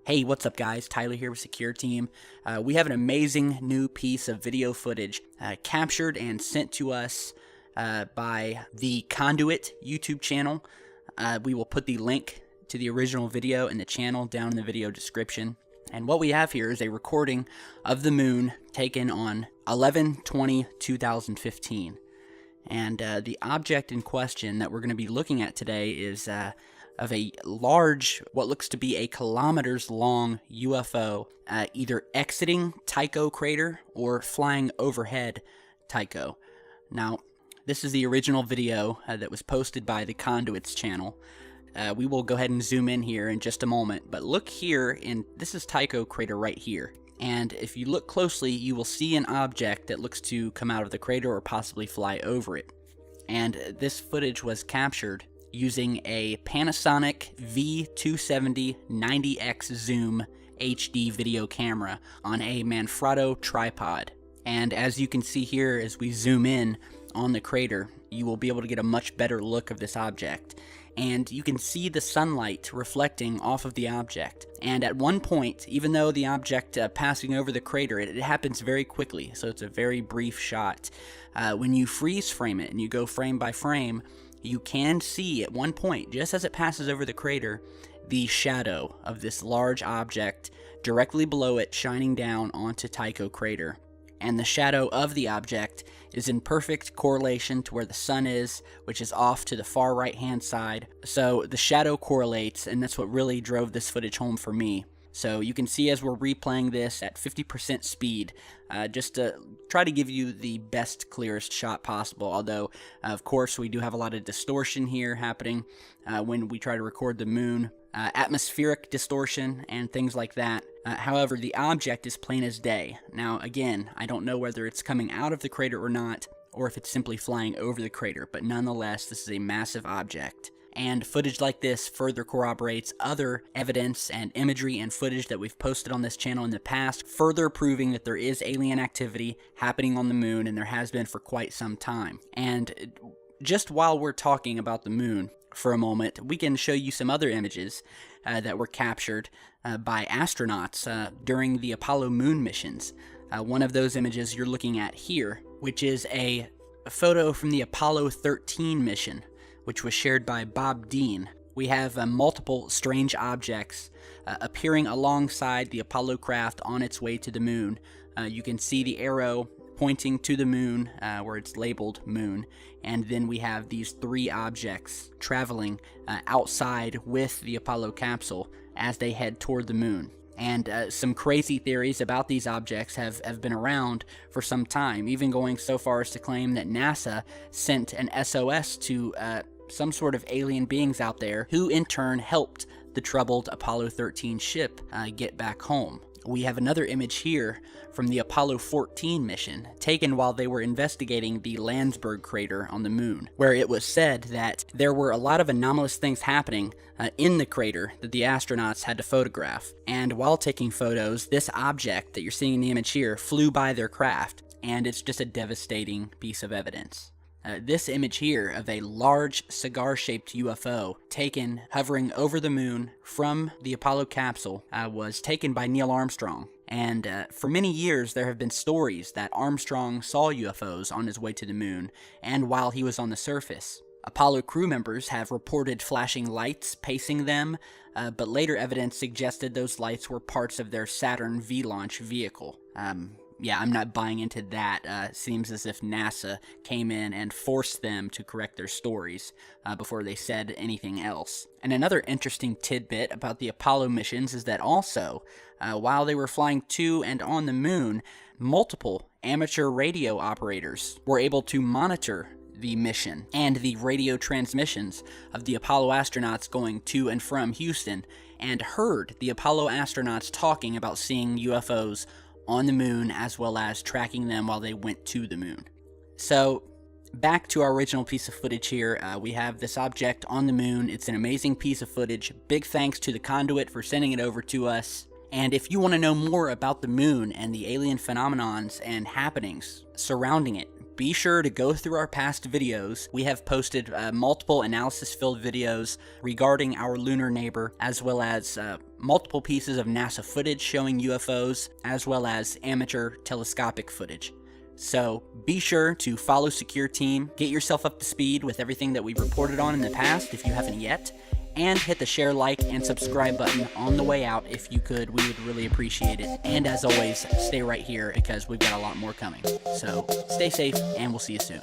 Hey, what's up guys? Tyler here with Secure Team. We have an amazing new piece of video footage captured and sent to us by the Conduit YouTube channel. We will put the link to the original video in the channel down in the video description. And what we have here is a recording of the moon taken on 11/20/2015. And the object in question that we're going to be looking at today is of a large, what looks to be a kilometers-long UFO, either exiting Tycho crater or flying overhead Tycho. Now, this is the original video that was posted by the Conduit's channel. We will go ahead and zoom in here in just a moment, but look here, and this is Tycho crater right here. And if you look closely, you will see an object that looks to come out of the crater or possibly fly over it. And this footage was captured using a Panasonic V270 90x zoom HD video camera on a Manfrotto tripod. And as you can see here, as we zoom in on the crater, you will be able to get a much better look of this object. And you can see the sunlight reflecting off of the object. And at one point, even though the object passing over the crater, it happens very quickly, so it's a very brief shot. When you freeze frame it and you go frame by frame, you can see at one point, just as it passes over the crater, the shadow of this large object directly below it shining down onto Tycho crater. And the shadow of the object is in perfect correlation to where the sun is, which is off to the far right hand side. So the shadow correlates, and that's what really drove this footage home for me. So you can see as we're replaying this at 50% speed, just to try to give you the best, clearest shot possible. Although, of course, we do have a lot of distortion here happening when we try to record the moon. Atmospheric distortion and things like that. However, the object is plain as day. Now, again, I don't know whether it's coming out of the crater or not, or if it's simply flying over the crater, but nonetheless, this is a massive object. And footage like this further corroborates other evidence and imagery and footage that we've posted on this channel in the past, further proving that there is alien activity happening on the moon, and there has been for quite some time. And just while we're talking about the moon for a moment, we can show you some other images that were captured by astronauts during the Apollo moon missions. One of those images you're looking at here, which is a photo from the Apollo 13 mission, which was shared by Bob Dean. We have multiple strange objects appearing alongside the Apollo craft on its way to the moon. You can see the arrow pointing to the moon where it's labeled moon, and then we have these three objects traveling outside with the Apollo capsule as they head toward the moon. And some crazy theories about these objects have been around for some time, even going so far as to claim that NASA sent an SOS to some sort of alien beings out there, who in turn helped the troubled Apollo 13 ship get back home. We have another image here from the Apollo 14 mission, taken while they were investigating the Landsberg crater on the moon, where it was said that there were a lot of anomalous things happening in the crater that the astronauts had to photograph. And while taking photos, this object that you're seeing in the image here flew by their craft, and it's just a devastating piece of evidence. This image here of a large cigar-shaped UFO taken hovering over the moon from the Apollo capsule was taken by Neil Armstrong. And for many years there have been stories that Armstrong saw UFOs on his way to the moon and while he was on the surface. Apollo crew members have reported flashing lights pacing them, but later evidence suggested those lights were parts of their Saturn V launch vehicle. Yeah, I'm not buying into that. Seems as if NASA came in and forced them to correct their stories before they said anything else. And another interesting tidbit about the Apollo missions is that also, while they were flying to and on the moon, multiple amateur radio operators were able to monitor the mission and the radio transmissions of the Apollo astronauts going to and from Houston, and heard the Apollo astronauts talking about seeing UFOs on the moon, as well as tracking them while they went to the moon. So back to our original piece of footage here. We have this object on the moon. It's an amazing piece of footage. Big thanks to the Conduit for sending it over to us. And if you want to know more about the moon and the alien phenomenons and happenings surrounding it, be sure to go through our past videos. We have posted multiple analysis-filled videos regarding our lunar neighbor, as well as multiple pieces of NASA footage showing UFOs, as well as amateur telescopic footage. So be sure to follow Secure Team, get yourself up to speed with everything that we've reported on in the past if you haven't yet, and hit the share, like, and subscribe button on the way out if you could. We would really appreciate it. And as always, stay right here because we've got a lot more coming. So stay safe, and we'll see you soon.